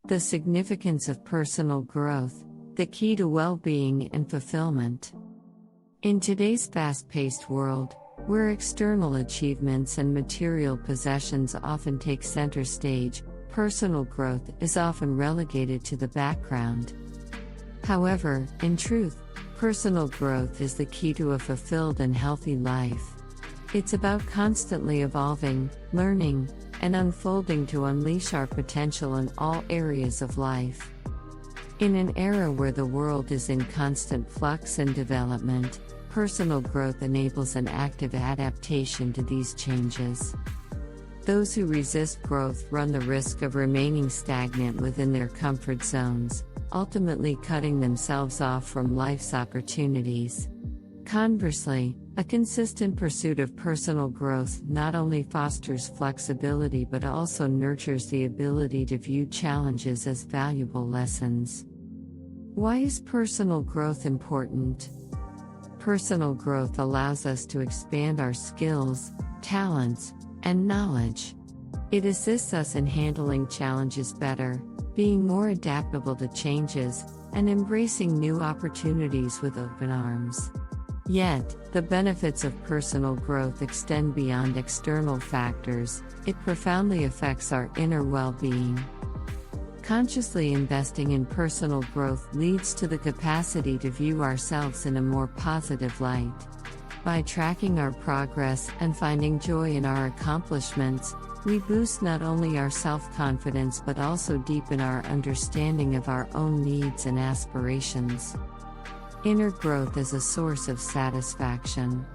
The significance of personal growth, the key to well-being and fulfillment. In today's fast-paced world, where external achievements and material possessions often take center stage, personal growth is often relegated to the background. However, in truth, personal growth is the key to a fulfilled and healthy life. It's about constantly evolving, learning, and unfolding to unleash our potential in all areas of life. In an era where the world is in constant flux and development, personal growth enables an active adaptation to these changes. Those who resist growth run the risk of remaining stagnant within their comfort zones, ultimately cutting themselves off from life's opportunities. Conversely, a consistent pursuit of personal growth not only fosters flexibility but also nurtures the ability to view challenges as valuable lessons. Why is personal growth important? Personal growth allows us to expand our skills, talents, and knowledge. It assists us in handling challenges better, being more adaptable to changes, and embracing new opportunities with open arms. Yet, the benefits of personal growth extend beyond external factors. It profoundly affects our inner well-being. Consciously investing in personal growth leads to the capacity to view ourselves in a more positive light. By tracking our progress and finding joy in our accomplishments, we boost not only our self-confidence but also deepen our understanding of our own needs and aspirations. Inner growth is a source of satisfaction.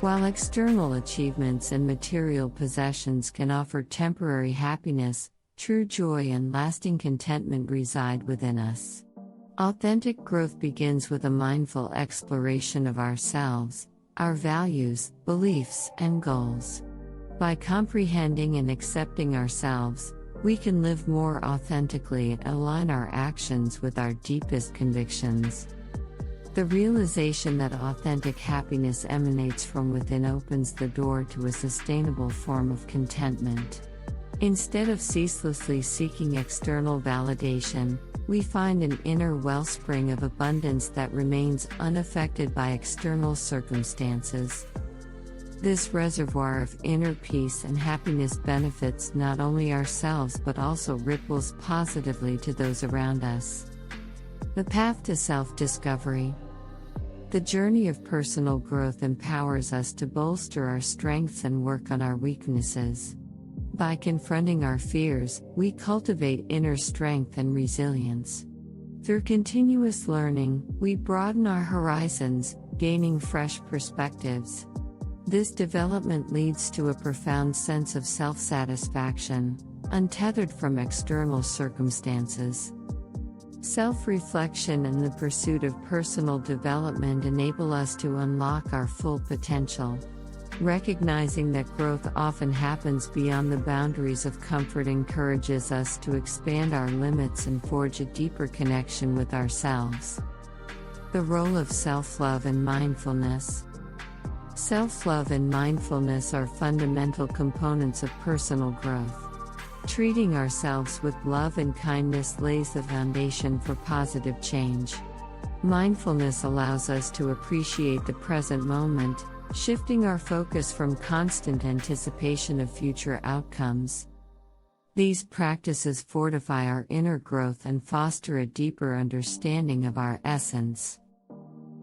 While external achievements and material possessions can offer temporary happiness, true joy and lasting contentment reside within us. Authentic growth begins with a mindful exploration of ourselves, our values, beliefs, and goals. By comprehending and accepting ourselves, we can live more authentically and align our actions with our deepest convictions. The realization that authentic happiness emanates from within opens the door to a sustainable form of contentment. Instead of ceaselessly seeking external validation, we find an inner wellspring of abundance that remains unaffected by external circumstances. This reservoir of inner peace and happiness benefits not only ourselves but also ripples positively to those around us. The path to self-discovery. The journey of personal growth empowers us to bolster our strengths and work on our weaknesses. By confronting our fears, we cultivate inner strength and resilience. Through continuous learning, we broaden our horizons, gaining fresh perspectives. This development leads to a profound sense of self-satisfaction, untethered from external circumstances. Self-reflection and the pursuit of personal development enable us to unlock our full potential. Recognizing that growth often happens beyond the boundaries of comfort encourages us to expand our limits and forge a deeper connection with ourselves. The role of self-love and mindfulness. Self-love and mindfulness are fundamental components of personal growth. Treating ourselves with love and kindness lays the foundation for positive change. Mindfulness allows us to appreciate the present moment, shifting our focus from constant anticipation of future outcomes. These practices fortify our inner growth and foster a deeper understanding of our essence.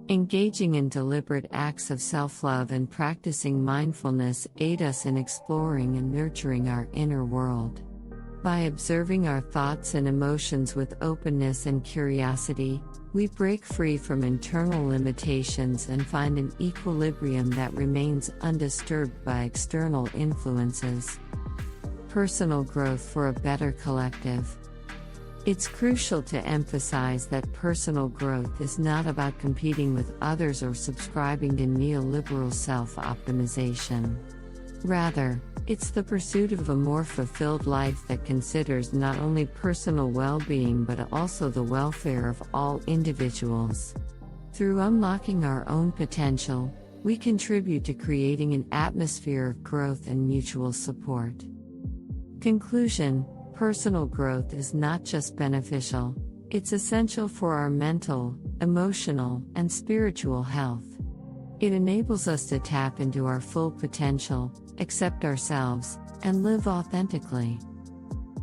Engaging in deliberate acts of self-love and practicing mindfulness aid us in exploring and nurturing our inner world. By observing our thoughts and emotions with openness and curiosity, we break free from internal limitations and find an equilibrium that remains undisturbed by external influences. Personal growth for a better collective. It's crucial to emphasize that personal growth is not about competing with others or subscribing to neoliberal self-optimization. Rather, it's the pursuit of a more fulfilled life that considers not only personal well-being but also the welfare of all individuals. Through unlocking our own potential, we contribute to creating an atmosphere of growth and mutual support. Conclusion: Personal growth is not just beneficial, it's essential for our mental, emotional, and spiritual health. It enables us to tap into our full potential, accept ourselves, and live authentically.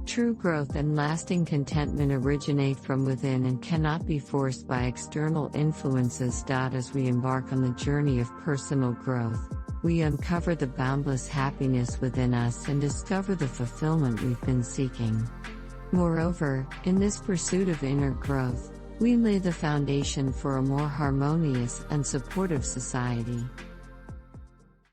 True growth and lasting contentment originate from within and cannot be forced by external influences. As we embark on the journey of personal growth, we uncover the boundless happiness within us and discover the fulfillment we've been seeking. Moreover, in this pursuit of inner growth, we lay the foundation for a more harmonious and supportive society.